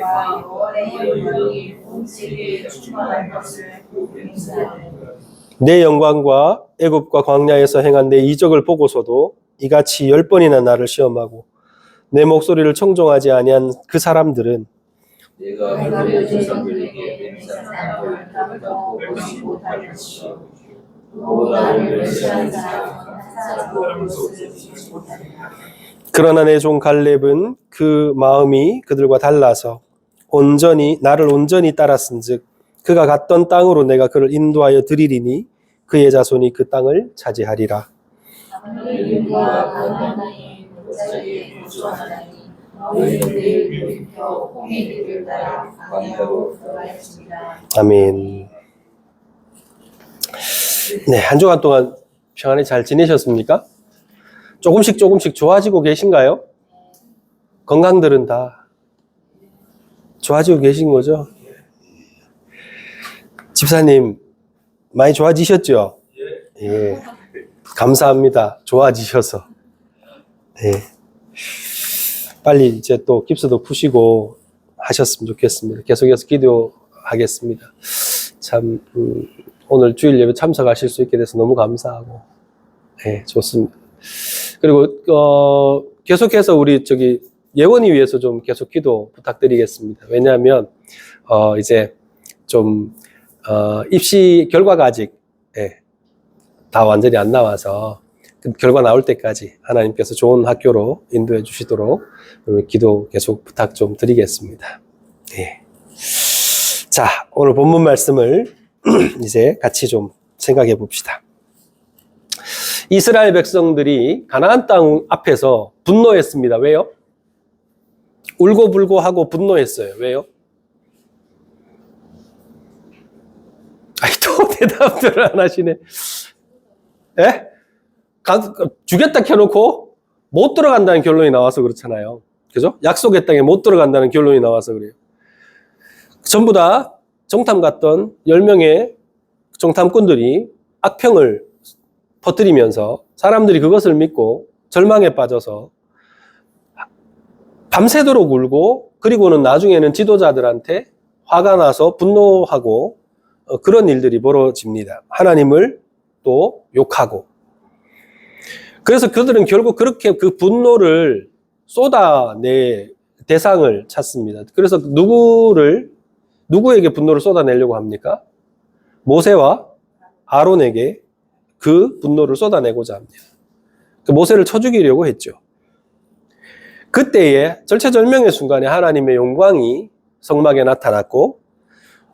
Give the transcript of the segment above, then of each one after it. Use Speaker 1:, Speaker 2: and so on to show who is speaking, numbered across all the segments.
Speaker 1: 은혜와 영원의 영광이 온 세계에 충만할 것을 맹세하네.
Speaker 2: 내 영광과 애굽과 광야에서 행한 내 이적을 보고서도 이같이 10번이나 나를 시험하고 내 목소리를 청종하지 아니한 그 사람들은
Speaker 1: 내가 그들의 조상들에게 맹세한 사람을 담고 보지 못할 것이요 또 나를 멸시한 사람은 사람도 그것을 보지 못하리라.
Speaker 2: 그러나 내 종 갈렙은 그 마음이 그들과 달라서 나를 온전히 따랐은즉 그가 갔던 땅으로 내가 그를 인도하여 드리리니 그의 자손이 그 땅을 차지하리라.
Speaker 1: 하나님과 하나님 목자리에 거주하나니 너희는 내일 돌이켜 홍해 길을 따라 광야로 들어가겠습니다.
Speaker 2: 아멘. 네, 한 주간 동안 평안히 잘 지내셨습니까? 조금씩 좋아지고 계신가요? 건강들은 다 좋아지고 계신 거죠? 집사님 많이 좋아지셨죠? 예. 감사합니다. 좋아지셔서. 네. 빨리 이제 또 깁스도 푸시고 하셨으면 좋겠습니다. 계속해서 기도하겠습니다. 참 오늘 주일 예배 참석하실 수 있게 돼서 너무 감사하고, 네, 좋습니다. 그리고 계속해서 우리 예원이 위해서 좀 계속 기도 부탁드리겠습니다. 왜냐하면 이제 좀 입시 결과가 아직 다 완전히 안 나와서 그 결과 나올 때까지 하나님께서 좋은 학교로 인도해 주시도록 기도 계속 부탁 좀 드리겠습니다. 예. 자, 오늘 본문 말씀을 이제 같이 좀 생각해 봅시다. 이스라엘 백성들이 가나안 땅 앞에서 분노했습니다. 왜요? 울고불고 하고 분노했어요. 왜요? 아이, 또 대답들을 안 하시네. 예? 주겠다 켜놓고 못 들어간다는 결론이 나와서 그렇잖아요. 그죠? 약속의 땅에 못 들어간다는 결론이 나와서 그래요. 전부 다 정탐 갔던 10명의 정탐꾼들이 악평을 퍼뜨리면서 사람들이 그것을 믿고 절망에 빠져서 밤새도록 울고, 그리고는 나중에는 지도자들한테 화가 나서 분노하고 그런 일들이 벌어집니다. 하나님을 또 욕하고. 그래서 그들은 결국 그렇게 그 분노를 쏟아낼 대상을 찾습니다. 그래서 누구에게 분노를 쏟아내려고 합니까? 모세와 아론에게 그 분노를 쏟아내고자 합니다. 그 모세를 쳐 죽이려고 했죠. 그때에 절체절명의 순간에 하나님의 영광이 성막에 나타났고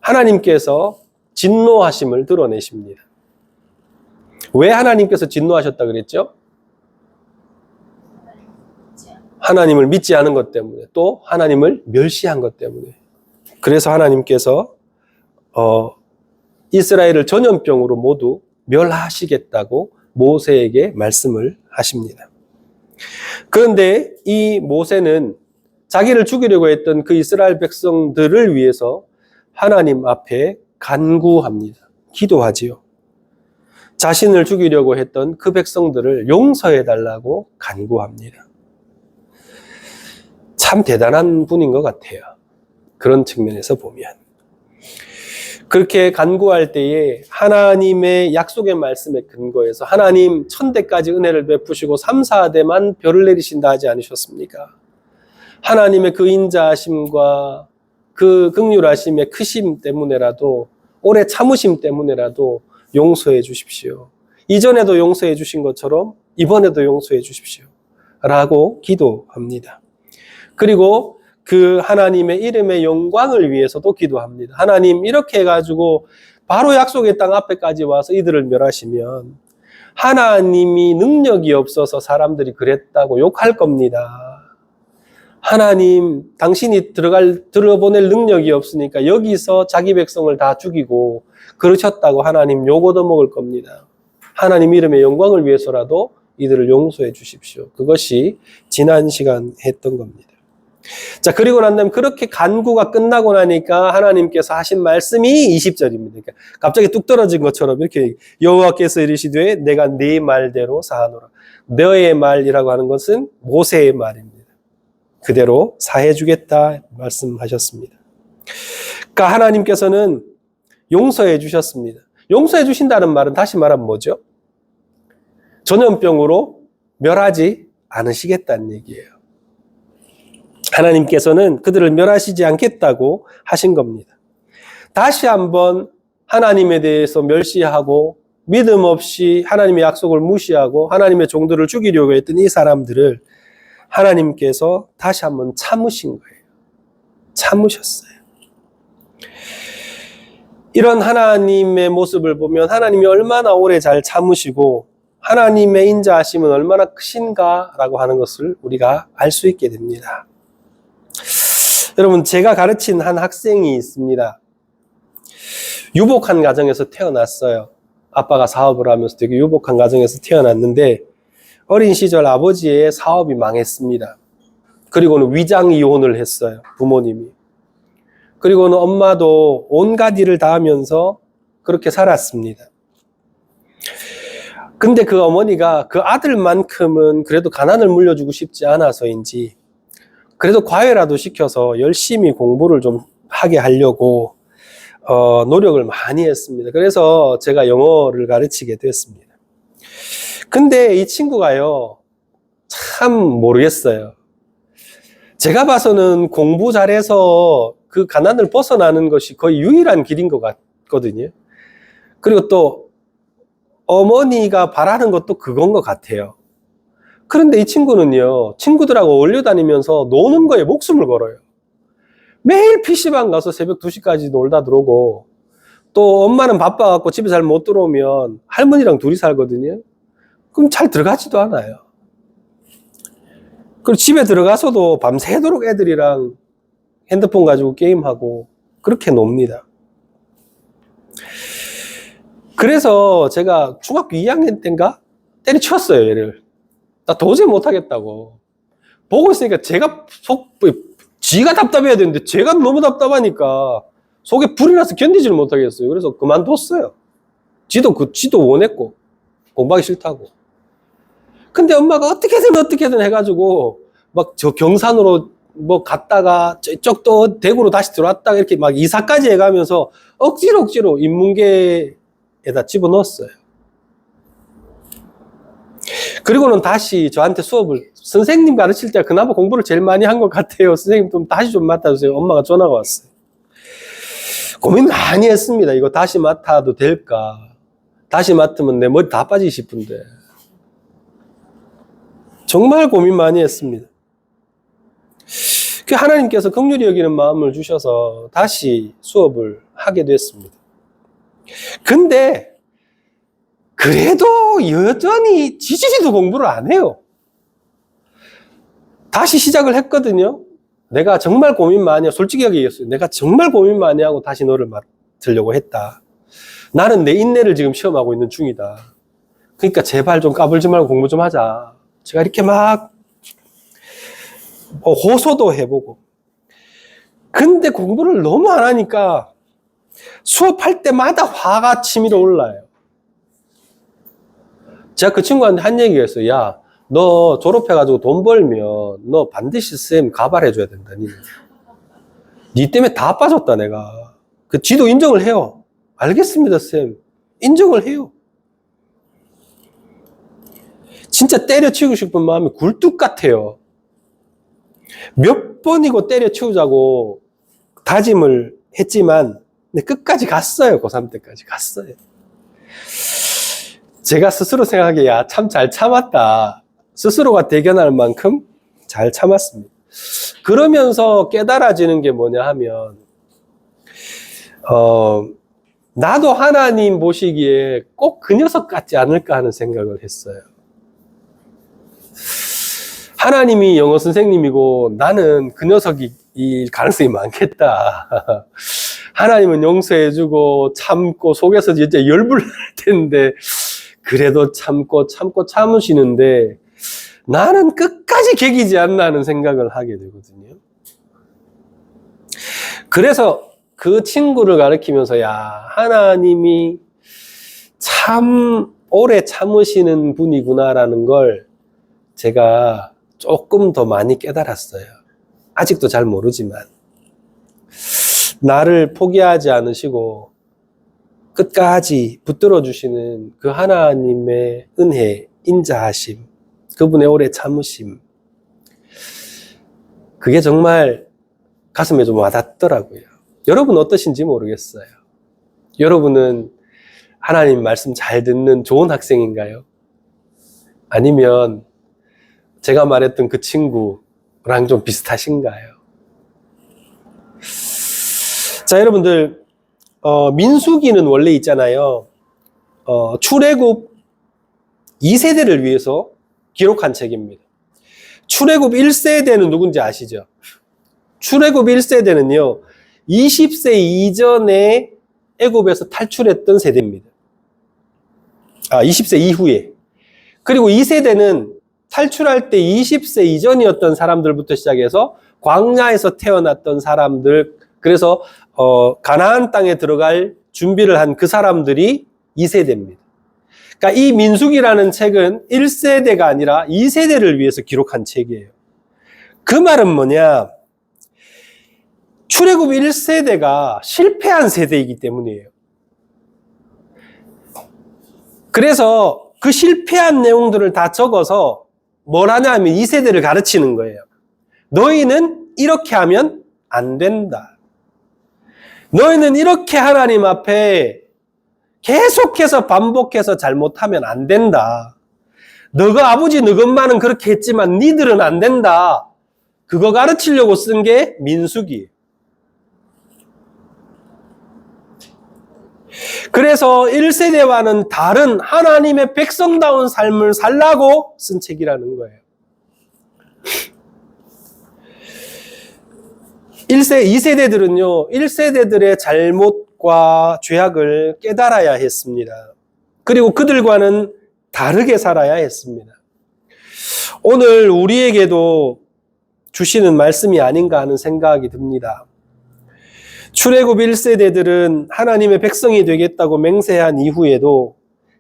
Speaker 2: 하나님께서 진노하심을 드러내십니다. 왜 하나님께서 진노하셨다 그랬죠? 하나님을 믿지 않은 것 때문에, 또 하나님을 멸시한 것 때문에. 그래서 하나님께서 이스라엘을 전염병으로 모두 멸하시겠다고 모세에게 말씀을 하십니다. 그런데 이 모세는 자기를 죽이려고 했던 그 이스라엘 백성들을 위해서 하나님 앞에 간구합니다. 기도하지요. 자신을 죽이려고 했던 그 백성들을 용서해달라고 간구합니다. 참 대단한 분인 것 같아요. 그런 측면에서 보면. 그렇게 간구할 때에 하나님의 약속의 말씀에 근거해서 하나님 1000대까지 은혜를 베푸시고 3, 4대만 별을 내리신다 하지 않으셨습니까? 하나님의 그 인자하심과 그 긍휼하심의 크심 때문에라도, 오래 참으심 때문에라도 용서해 주십시오. 이전에도 용서해 주신 것처럼 이번에도 용서해 주십시오. 라고 기도합니다. 그리고 그 하나님의 이름의 영광을 위해서도 기도합니다. 하나님, 이렇게 해가지고 바로 약속의 땅 앞에까지 와서 이들을 멸하시면 하나님이 능력이 없어서 사람들이 그랬다고 욕할 겁니다. 하나님, 당신이 들어보낼 능력이 없으니까 여기서 자기 백성을 다 죽이고 그러셨다고 하나님 욕 얻어먹을 겁니다. 하나님 이름의 영광을 위해서라도 이들을 용서해 주십시오. 그것이 지난 시간 했던 겁니다. 자, 그리고 난 다음에 그렇게 간구가 끝나고 나니까 하나님께서 하신 말씀이 20절입니다. 그러니까 갑자기 뚝 떨어진 것처럼 이렇게 여호와께서 이르시되 내가 네 말대로 사하노라. 너의 말이라고 하는 것은 모세의 말입니다. 그대로 사해주겠다 말씀하셨습니다. 그러니까 하나님께서는 용서해 주셨습니다. 용서해 주신다는 말은 다시 말하면 뭐죠? 전염병으로 멸하지 않으시겠다는 얘기예요. 하나님께서는 그들을 멸하시지 않겠다고 하신 겁니다. 다시 한번 하나님에 대해서 멸시하고 믿음 없이 하나님의 약속을 무시하고 하나님의 종들을 죽이려고 했던 이 사람들을 하나님께서 다시 한번 참으신 거예요. 참으셨어요. 이런 하나님의 모습을 보면 하나님이 얼마나 오래 잘 참으시고 하나님의 인자하심은 얼마나 크신가라고 하는 것을 우리가 알 수 있게 됩니다. 여러분, 제가 가르친 한 학생이 있습니다. 유복한 가정에서 태어났어요. 아빠가 사업을 하면서 되게 유복한 가정에서 태어났는데 어린 시절 아버지의 사업이 망했습니다. 그리고는 위장 이혼을 했어요. 부모님이. 그리고는 엄마도 온갖 일을 다 하면서 그렇게 살았습니다. 근데 그 어머니가 그 아들만큼은 그래도 가난을 물려주고 싶지 않아서인지 그래도 과외라도 시켜서 열심히 공부를 좀 하게 하려고 노력을 많이 했습니다. 그래서 제가 영어를 가르치게 됐습니다. 근데 이 친구가요, 참 모르겠어요. 제가 봐서는 공부 잘해서 그 가난을 벗어나는 것이 거의 유일한 길인 것 같거든요. 그리고 또 어머니가 바라는 것도 그건 것 같아요. 그런데 이 친구는요, 친구들하고 어울려 다니면서 노는 거에 목숨을 걸어요. 매일 PC방 가서 새벽 2시까지 놀다 들어오고, 또 엄마는 바빠갖고 집에 잘 못 들어오면 할머니랑 둘이 살거든요. 그럼 잘 들어가지도 않아요. 그리고 집에 들어가서도 밤새도록 애들이랑 핸드폰 가지고 게임하고 그렇게 놉니다. 그래서 제가 중학교 2학년 때인가 때려치웠어요, 얘를. 나 도저히 못하겠다고. 보고 있으니까 지가 답답해야 되는데 제가 너무 답답하니까 속에 불이 나서 견디지를 못하겠어요. 그래서 그만뒀어요. 지도 원했고 공부하기 싫다고. 근데 엄마가 어떻게든 해가지고 막 저 경산으로 뭐 갔다가 저쪽 또 대구로 다시 들어왔다가 이렇게 막 이사까지 해가면서 억지로 인문계에다 집어넣었어요. 그리고는 다시 저한테 수업을, 선생님 가르칠 때 그나마 공부를 제일 많이 한 것 같아요. 선생님 좀 다시 좀 맡아주세요. 엄마가 전화가 왔어요. 고민 많이 했습니다. 이거 다시 맡아도 될까? 다시 맡으면 내 머리 다 빠지기 싶은데. 정말 고민 많이 했습니다. 하나님께서 긍휼히 여기는 마음을 주셔서 다시 수업을 하게 됐습니다. 근데 그래도 여전히 지지리도 공부를 안 해요. 다시 시작을 했거든요. 내가 정말 고민 많이 하고, 솔직히 얘기했어요. 내가 정말 고민 많이 하고 다시 너를 맡으려고 했다. 나는 내 인내를 지금 시험하고 있는 중이다. 그러니까 제발 좀 까불지 말고 공부 좀 하자. 제가 이렇게 막 호소도 해보고. 근데 공부를 너무 안 하니까 수업할 때마다 화가 치밀어 올라요. 제가 그 친구한테 한 얘기가 있어요. 야, 너 졸업해가지고 돈 벌면 너 반드시 쌤 가발해줘야 된다. 니 때문에 다 빠졌다 내가. 그 지도 인정을 해요. 알겠습니다 쌤. 인정을 해요. 진짜 때려치우고 싶은 마음이 굴뚝 같아요. 몇 번이고 때려치우자고 다짐을 했지만 근데 끝까지 갔어요. 고3 때까지 갔어요. 제가 스스로 생각하기에 야, 참 잘 참았다. 스스로가 대견할 만큼 잘 참았습니다. 그러면서 깨달아지는 게 뭐냐 하면 나도 하나님 보시기에 꼭 그 녀석 같지 않을까 하는 생각을 했어요. 하나님이 영어 선생님이고 나는 그 녀석이 이 가능성이 많겠다. 하나님은 용서해주고 참고 속에서 진짜 열불날 텐데 그래도 참으시는데 나는 끝까지 개기지 않나 하는 생각을 하게 되거든요. 그래서 그 친구를 가르치면서 야, 하나님이 참 오래 참으시는 분이구나라는 걸 제가 조금 더 많이 깨달았어요. 아직도 잘 모르지만 나를 포기하지 않으시고 끝까지 붙들어 주시는 그 하나님의 은혜, 인자하심, 그분의 오래 참으심, 그게 정말 가슴에 좀 와닿더라고요. 여러분 어떠신지 모르겠어요. 여러분은 하나님 말씀 잘 듣는 좋은 학생인가요? 아니면 제가 말했던 그 친구랑 좀 비슷하신가요? 자, 여러분들, 민수기는 원래 있잖아요. 출애굽 2세대를 위해서 기록한 책입니다. 출애굽 1세대는 누군지 아시죠? 출애굽 1세대는요, 20세 이전에 애굽에서 탈출했던 세대입니다. 20세 이후에. 그리고 2세대는 탈출할 때 20세 이전이었던 사람들부터 시작해서 광야에서 태어났던 사람들, 그래서 가나안 땅에 들어갈 준비를 한 그 사람들이 2세대입니다. 그러니까 이 민수기라는 책은 1세대가 아니라 2세대를 위해서 기록한 책이에요. 그 말은 뭐냐? 출애굽 1세대가 실패한 세대이기 때문이에요. 그래서 그 실패한 내용들을 다 적어서 뭘 하냐 하면 2세대를 가르치는 거예요. 너희는 이렇게 하면 안 된다. 너희는 이렇게 하나님 앞에 계속해서 반복해서 잘못하면 안 된다. 너가 아버지 너희 엄마는 그렇게 했지만 니들은 안 된다. 그거 가르치려고 쓴 게 민수기예요. 그래서 1세대와는 다른 하나님의 백성다운 삶을 살라고 쓴 책이라는 거예요. 2세대들은요, 1세대들의 잘못과 죄악을 깨달아야 했습니다. 그리고 그들과는 다르게 살아야 했습니다. 오늘 우리에게도 주시는 말씀이 아닌가 하는 생각이 듭니다. 출애굽 1세대들은 하나님의 백성이 되겠다고 맹세한 이후에도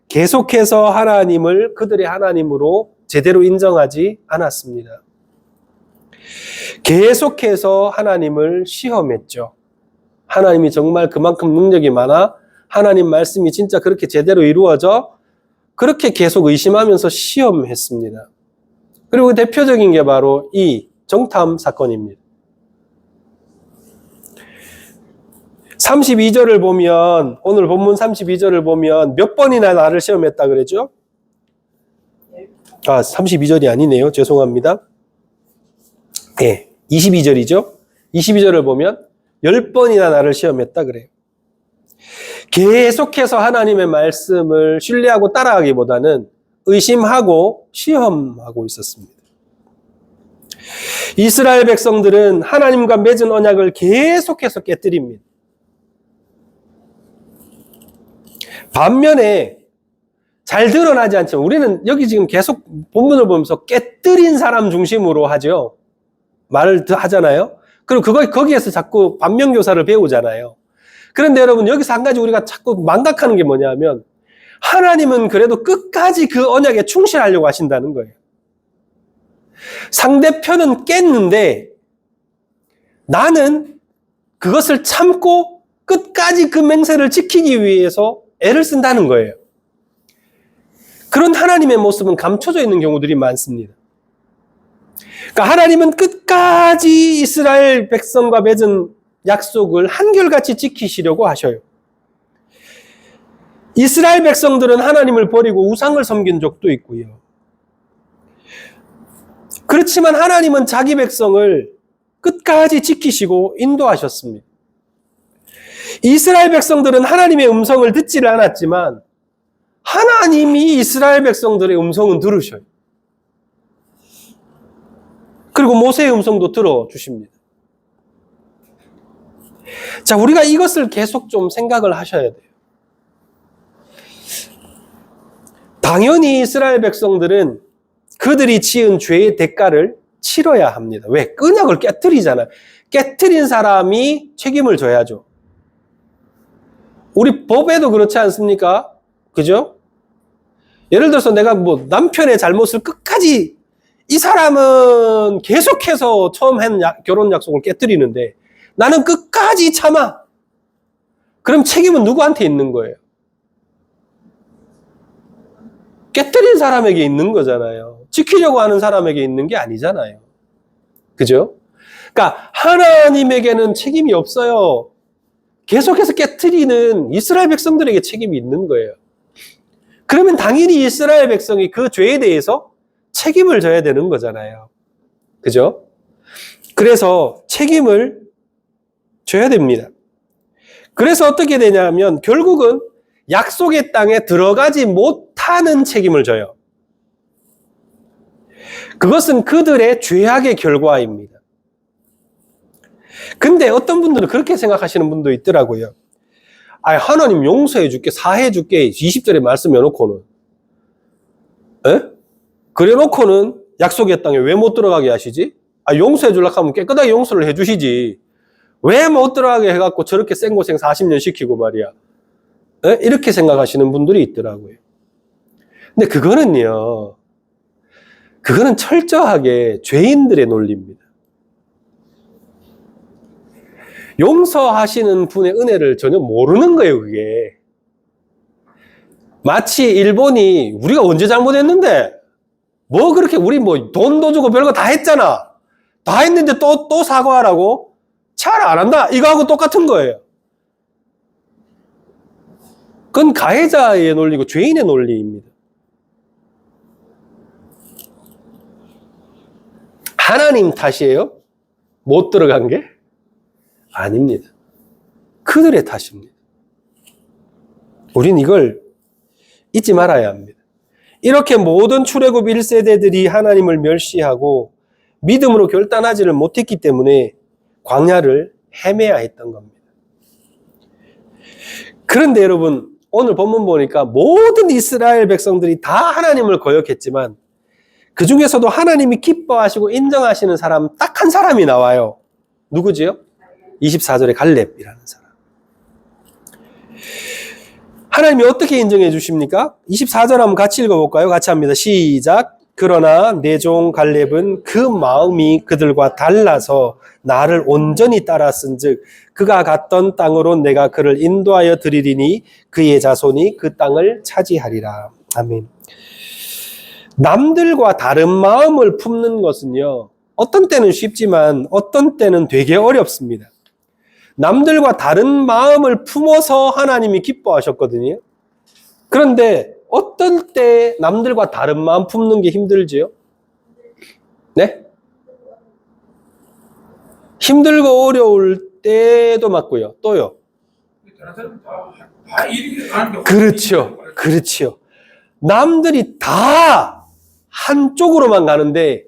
Speaker 2: 계속해서 하나님을 그들의 하나님으로 제대로 인정하지 않았습니다. 계속해서 하나님을 시험했죠. 하나님이 정말 그만큼 능력이 많아? 하나님 말씀이 진짜 그렇게 제대로 이루어져? 그렇게 계속 의심하면서 시험했습니다. 그리고 대표적인 게 바로 이 정탐 사건입니다. 32절을 보면, 오늘 본문 32절을 보면 몇 번이나 나를 시험했다 그랬죠? 32절이 아니네요. 죄송합니다. 네, 22절이죠. 22절을 보면 10번이나 나를 시험했다 그래요. 계속해서 하나님의 말씀을 신뢰하고 따라가기보다는 의심하고 시험하고 있었습니다. 이스라엘 백성들은 하나님과 맺은 언약을 계속해서 깨뜨립니다. 반면에 잘 드러나지 않지만 우리는 여기 지금 계속 본문을 보면서 깨뜨린 사람 중심으로 하죠. 말을 하잖아요. 그리고 거기에서 자꾸 반면교사를 배우잖아요. 그런데 여러분 여기서 한 가지 우리가 자꾸 망각하는 게 뭐냐면 하나님은 그래도 끝까지 그 언약에 충실하려고 하신다는 거예요. 상대편은 깼는데 나는 그것을 참고 끝까지 그 맹세를 지키기 위해서 애를 쓴다는 거예요. 그런 하나님의 모습은 감춰져 있는 경우들이 많습니다. 그러니까 하나님은 끝까지 이스라엘 백성과 맺은 약속을 한결같이 지키시려고 하셔요. 이스라엘 백성들은 하나님을 버리고 우상을 섬긴 적도 있고요. 그렇지만 하나님은 자기 백성을 끝까지 지키시고 인도하셨습니다. 이스라엘 백성들은 하나님의 음성을 듣지를 않았지만 하나님이 이스라엘 백성들의 음성은 들으셔요. 그리고 모세의 음성도 들어주십니다. 자, 우리가 이것을 계속 좀 생각을 하셔야 돼요. 당연히 이스라엘 백성들은 그들이 지은 죄의 대가를 치러야 합니다. 왜? 언약을 깨뜨리잖아요. 깨뜨린 사람이 책임을 져야죠. 우리 법에도 그렇지 않습니까? 그죠? 예를 들어서 내가 남편의 잘못을 끝까지 이 사람은 계속해서 처음 한 결혼 약속을 깨뜨리는데 나는 끝까지 참아. 그럼 책임은 누구한테 있는 거예요? 깨뜨린 사람에게 있는 거잖아요. 지키려고 하는 사람에게 있는 게 아니잖아요. 그죠? 그러니까 하나님에게는 책임이 없어요. 계속해서 깨뜨리는 이스라엘 백성들에게 책임이 있는 거예요. 그러면 당연히 이스라엘 백성이 그 죄에 대해서 책임을 져야 되는 거잖아요. 그죠? 그래서 책임을 져야 됩니다. 그래서 어떻게 되냐면 결국은 약속의 땅에 들어가지 못하는 책임을 져요. 그것은 그들의 죄악의 결과입니다. 근데 어떤 분들은 그렇게 생각하시는 분도 있더라고요. 아, 하나님 용서해 줄게, 사해 줄게, 20절에 말씀해 놓고는. 에? 그래 놓고는 약속의 땅에 왜 못 들어가게 하시지? 아, 용서해 주려고 하면 깨끗하게 용서를 해 주시지. 왜 못 들어가게 해갖고 저렇게 생고생 40년 시키고 말이야. 에? 이렇게 생각하시는 분들이 있더라고요. 근데 그거는 철저하게 죄인들의 논리입니다. 용서하시는 분의 은혜를 전혀 모르는 거예요, 그게. 마치 일본이 우리가 언제 잘못했는데, 뭐 그렇게 우리 뭐 돈도 주고 별거 다 했잖아. 다 했는데 또 사과하라고? 잘 안 한다. 이거하고 똑같은 거예요. 그건 가해자의 논리고 죄인의 논리입니다. 하나님 탓이에요? 못 들어간 게? 아닙니다. 그들의 탓입니다. 우린 이걸 잊지 말아야 합니다. 이렇게 모든 출애굽 1세대들이 하나님을 멸시하고 믿음으로 결단하지를 못했기 때문에 광야를 헤매야 했던 겁니다. 그런데 여러분, 오늘 본문 보니까 모든 이스라엘 백성들이 다 하나님을 거역했지만 그 중에서도 하나님이 기뻐하시고 인정하시는 사람 딱 한 사람이 나와요. 누구지요? 24절에 갈렙이라는 사람. 하나님이 어떻게 인정해 주십니까? 24절 한번 같이 읽어볼까요? 같이 합니다. 시작. 그러나 내 종 갈렙은 그 마음이 그들과 달라서 나를 온전히 따랐은즉 그가 갔던 땅으로 내가 그를 인도하여 드리리니 그의 자손이 그 땅을 차지하리라. 아멘. 남들과 다른 마음을 품는 것은요, 어떤 때는 쉽지만 어떤 때는 되게 어렵습니다. 남들과 다른 마음을 품어서 하나님이 기뻐하셨거든요. 그런데 어떨 때 남들과 다른 마음 품는 게 힘들지요? 네? 힘들고 어려울 때도 맞고요. 또요. 그렇죠. 그렇죠. 남들이 다 한쪽으로만 가는데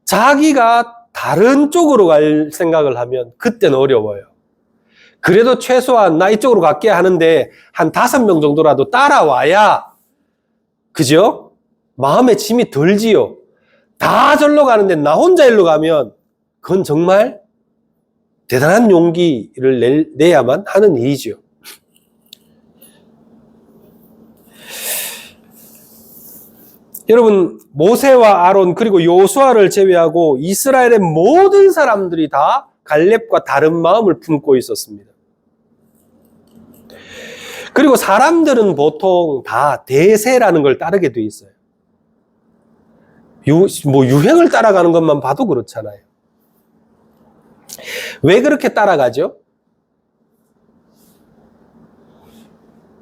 Speaker 2: 자기가 다른 쪽으로 갈 생각을 하면 그때는 어려워요. 그래도 최소한 나 이쪽으로 갈게 하는데 한 5명 정도라도 따라와야, 그죠? 마음의 짐이 덜지요. 다 절로 가는데 나 혼자 일로 가면 그건 정말 대단한 용기를 내야만 하는 일이죠. 여러분, 모세와 아론 그리고 요수아를 제외하고 이스라엘의 모든 사람들이 다 갈렙과 다른 마음을 품고 있었습니다. 그리고 사람들은 보통 다 대세라는 걸 따르게 돼 있어요. 유행을 따라가는 것만 봐도 그렇잖아요. 왜 그렇게 따라가죠?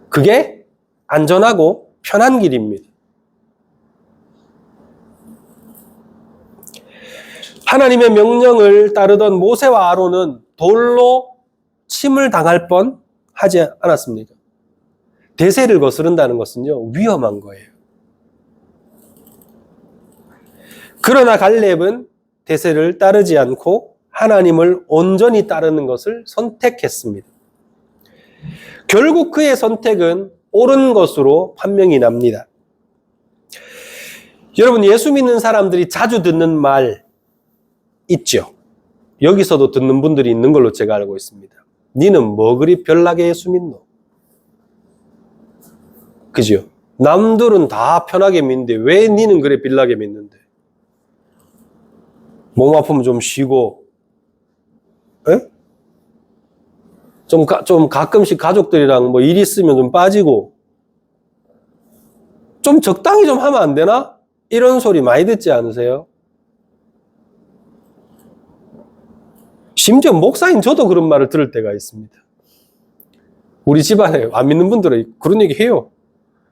Speaker 2: 그게 안전하고 편한 길입니다. 하나님의 명령을 따르던 모세와 아론은 돌로 침을 당할 뻔 하지 않았습니까? 대세를 거스른다는 것은요, 위험한 거예요. 그러나 갈렙은 대세를 따르지 않고 하나님을 온전히 따르는 것을 선택했습니다. 결국 그의 선택은 옳은 것으로 판명이 납니다. 여러분, 예수 믿는 사람들이 자주 듣는 말 있죠? 여기서도 듣는 분들이 있는 걸로 제가 알고 있습니다. 니는 뭐 그리 별나게 예수 믿노? 그죠? 남들은 다 편하게 믿는데 왜 니는 그래 빌나게 믿는데? 몸 아프면 좀 쉬고, 에? 좀 가끔씩 가족들이랑 뭐 일 있으면 좀 빠지고, 좀 적당히 좀 하면 안 되나? 이런 소리 많이 듣지 않으세요? 심지어 목사인 저도 그런 말을 들을 때가 있습니다. 우리 집안에 안 믿는 분들은 그런 얘기 해요.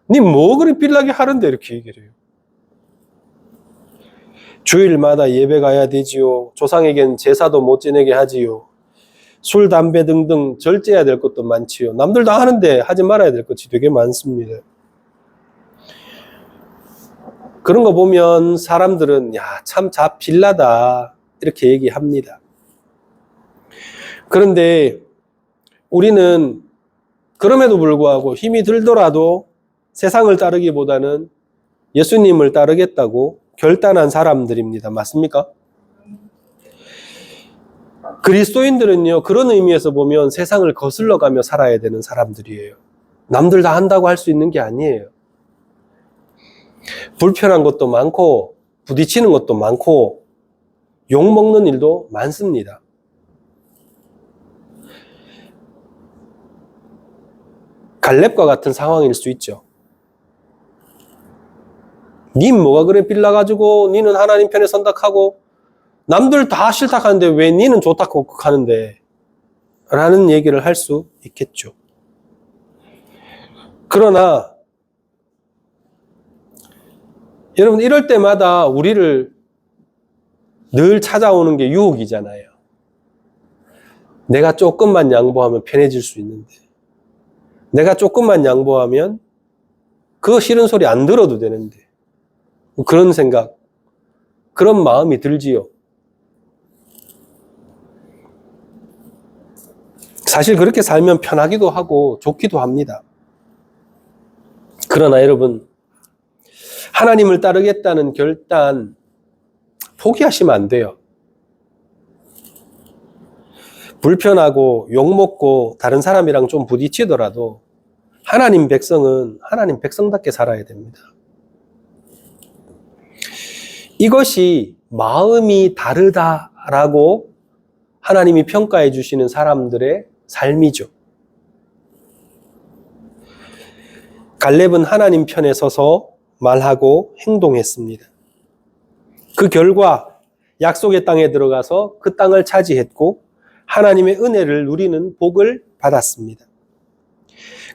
Speaker 2: 니 뭐 그리 빌라게 하는데 이렇게 얘기를 해요. 주일마다 예배 가야 되지요. 조상에겐 제사도 못 지내게 하지요. 술, 담배 등등 절제해야 될 것도 많지요. 남들 다 하는데 하지 말아야 될 것이 되게 많습니다. 그런 거 보면 사람들은 야, 참 빌라다 이렇게 얘기합니다. 그런데 우리는 그럼에도 불구하고 힘이 들더라도 세상을 따르기보다는 예수님을 따르겠다고 결단한 사람들입니다. 맞습니까? 그리스도인들은요, 그런 의미에서 보면 세상을 거슬러가며 살아야 되는 사람들이에요. 남들 다 한다고 할 수 있는 게 아니에요. 불편한 것도 많고, 부딪히는 것도 많고, 욕먹는 일도 많습니다. 갈렙과 같은 상황일 수 있죠. 님 뭐가 그래 빌라가지고 니는 하나님 편에 선택하고 남들 다 싫다하는데 왜 니는 좋다고 하는데 라는 얘기를 할 수 있겠죠. 그러나 여러분 이럴 때마다 우리를 늘 찾아오는 게 유혹이잖아요. 내가 조금만 양보하면 편해질 수 있는데 내가 조금만 양보하면 그거 싫은 소리 안 들어도 되는데 그런 생각, 그런 마음이 들지요. 사실 그렇게 살면 편하기도 하고 좋기도 합니다. 그러나 여러분, 하나님을 따르겠다는 결단 포기하시면 안 돼요. 불편하고 욕먹고 다른 사람이랑 좀 부딪히더라도 하나님 백성은 하나님 백성답게 살아야 됩니다. 이것이 마음이 다르다라고 하나님이 평가해 주시는 사람들의 삶이죠. 갈렙은 하나님 편에 서서 말하고 행동했습니다. 그 결과 약속의 땅에 들어가서 그 땅을 차지했고 하나님의 은혜를 누리는 복을 받았습니다.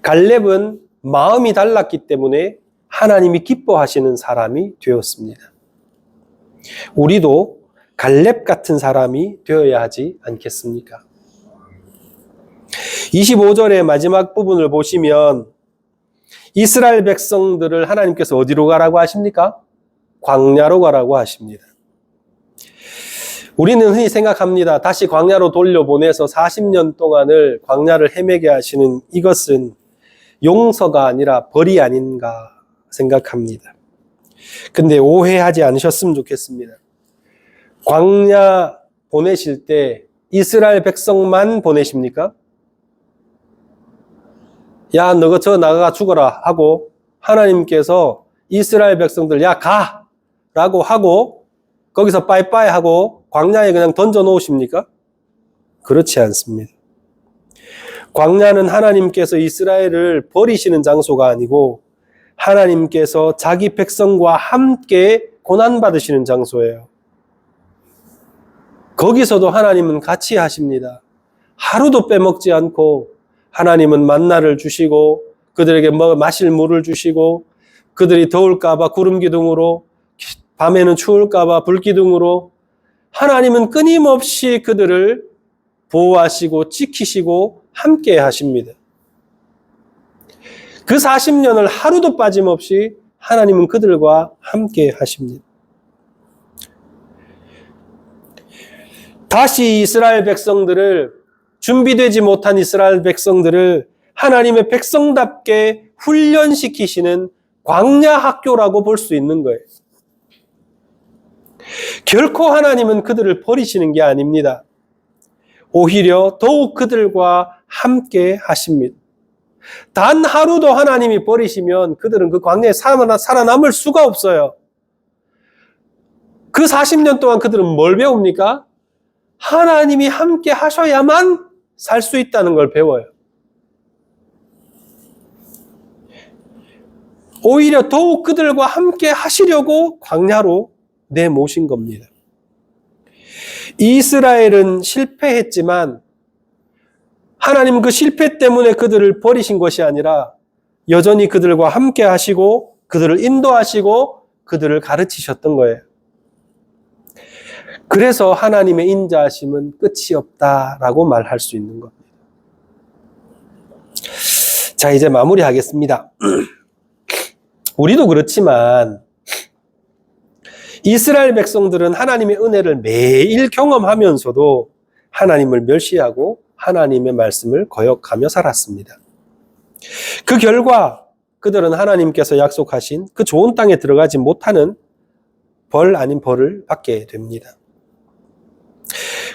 Speaker 2: 갈렙은 마음이 달랐기 때문에 하나님이 기뻐하시는 사람이 되었습니다. 우리도 갈렙 같은 사람이 되어야 하지 않겠습니까? 25절의 마지막 부분을 보시면 이스라엘 백성들을 하나님께서 어디로 가라고 하십니까? 광야로 가라고 하십니다. 우리는 흔히 생각합니다. 다시 광야로 돌려보내서 40년 동안을 광야를 헤매게 하시는 이것은 용서가 아니라 벌이 아닌가 생각합니다. 근데 오해하지 않으셨으면 좋겠습니다. 광야 보내실 때 이스라엘 백성만 보내십니까? 야, 너가 저 나가 죽어라 하고 하나님께서 이스라엘 백성들 야, 가! 라고 하고 거기서 빠이빠이 하고 광야에 그냥 던져 놓으십니까? 그렇지 않습니다. 광야는 하나님께서 이스라엘을 버리시는 장소가 아니고 하나님께서 자기 백성과 함께 고난받으시는 장소예요. 거기서도 하나님은 같이 하십니다. 하루도 빼먹지 않고 하나님은 만나를 주시고 그들에게 마실 물을 주시고 그들이 더울까봐 구름기둥으로 밤에는 추울까봐 불기둥으로 하나님은 끊임없이 그들을 보호하시고 지키시고 함께 하십니다. 그 40년을 하루도 빠짐없이 하나님은 그들과 함께 하십니다. 다시 이스라엘 백성들을 준비되지 못한 이스라엘 백성들을 하나님의 백성답게 훈련시키시는 광야 학교라고 볼 수 있는 거예요. 결코 하나님은 그들을 버리시는 게 아닙니다. 오히려 더욱 그들과 함께 하십니다. 단 하루도 하나님이 버리시면 그들은 그 광야에 살아남을 수가 없어요. 그 40년 동안 그들은 뭘 배웁니까? 하나님이 함께 하셔야만 살 수 있다는 걸 배워요. 오히려 더욱 그들과 함께 하시려고 광야로 내모신 겁니다. 이스라엘은 실패했지만 하나님은 그 실패 때문에 그들을 버리신 것이 아니라 여전히 그들과 함께 하시고 그들을 인도하시고 그들을 가르치셨던 거예요. 그래서 하나님의 인자하심은 끝이 없다라고 말할 수 있는 겁니다. 자, 이제 마무리하겠습니다. 우리도 그렇지만 이스라엘 백성들은 하나님의 은혜를 매일 경험하면서도 하나님을 멸시하고 하나님의 말씀을 거역하며 살았습니다. 그 결과 그들은 하나님께서 약속하신 그 좋은 땅에 들어가지 못하는 벌 아닌 벌을 받게 됩니다.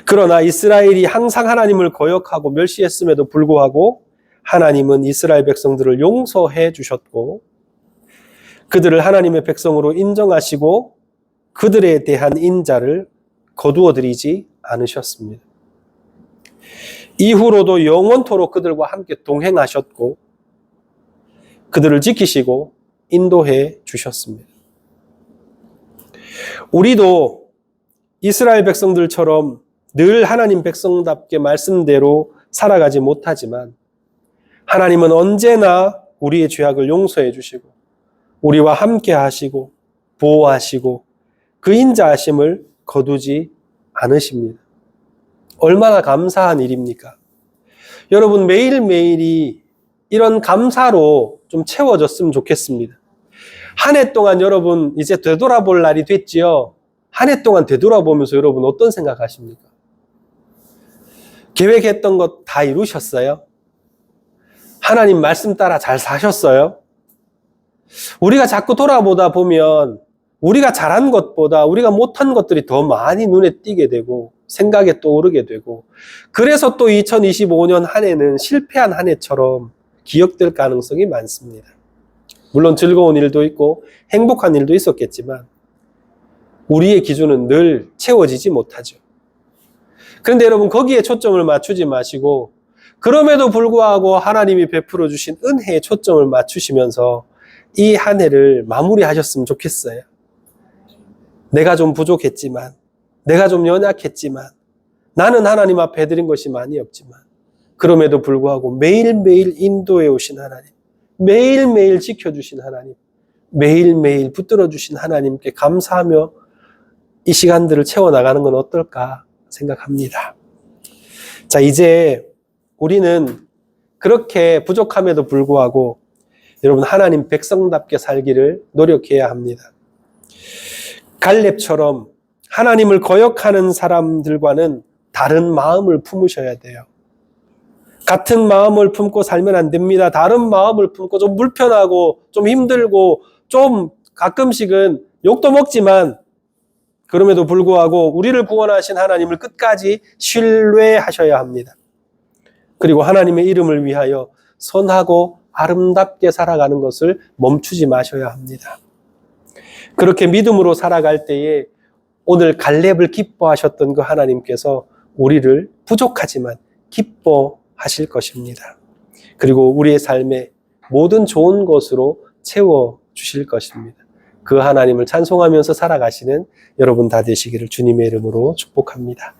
Speaker 2: 그러나 이스라엘이 항상 하나님을 거역하고 멸시했음에도 불구하고 하나님은 이스라엘 백성들을 용서해 주셨고 그들을 하나님의 백성으로 인정하시고 그들에 대한 인자를 거두어 드리지 않으셨습니다. 이후로도 영원토록 그들과 함께 동행하셨고 그들을 지키시고 인도해 주셨습니다. 우리도 이스라엘 백성들처럼 늘 하나님 백성답게 말씀대로 살아가지 못하지만 하나님은 언제나 우리의 죄악을 용서해 주시고 우리와 함께 하시고 보호하시고 그 인자하심을 거두지 않으십니다. 얼마나 감사한 일입니까? 여러분 매일매일이 이런 감사로 좀 채워졌으면 좋겠습니다. 한 해 동안 여러분 이제 되돌아볼 날이 됐지요. 한 해 동안 되돌아보면서 여러분 어떤 생각하십니까? 계획했던 것 다 이루셨어요? 하나님 말씀 따라 잘 사셨어요? 우리가 자꾸 돌아보다 보면 우리가 잘한 것보다 우리가 못한 것들이 더 많이 눈에 띄게 되고 생각에 떠오르게 되고 그래서 또 2025년 한 해는 실패한 한 해처럼 기억될 가능성이 많습니다. 물론 즐거운 일도 있고 행복한 일도 있었겠지만 우리의 기준은 늘 채워지지 못하죠. 그런데 여러분 거기에 초점을 맞추지 마시고 그럼에도 불구하고 하나님이 베풀어 주신 은혜에 초점을 맞추시면서 이 한 해를 마무리하셨으면 좋겠어요. 내가 좀 부족했지만 내가 좀 연약했지만 나는 하나님 앞에 해드린 것이 많이 없지만 그럼에도 불구하고 매일매일 인도해 오신 하나님, 매일매일 지켜주신 하나님, 매일매일 붙들어 주신 하나님께 감사하며 이 시간들을 채워나가는 건 어떨까 생각합니다. 자, 이제 우리는 그렇게 부족함에도 불구하고 여러분 하나님 백성답게 살기를 노력해야 합니다. 갈렙처럼 하나님을 거역하는 사람들과는 다른 마음을 품으셔야 돼요. 같은 마음을 품고 살면 안 됩니다. 다른 마음을 품고 좀 불편하고 좀 힘들고 좀 가끔씩은 욕도 먹지만 그럼에도 불구하고 우리를 구원하신 하나님을 끝까지 신뢰하셔야 합니다. 그리고 하나님의 이름을 위하여 선하고 아름답게 살아가는 것을 멈추지 마셔야 합니다. 그렇게 믿음으로 살아갈 때에 오늘 갈렙을 기뻐하셨던 그 하나님께서 우리를 부족하지만 기뻐하실 것입니다. 그리고 우리의 삶에 모든 좋은 것으로 채워주실 것입니다. 그 하나님을 찬송하면서 살아가시는 여러분 다 되시기를 주님의 이름으로 축복합니다.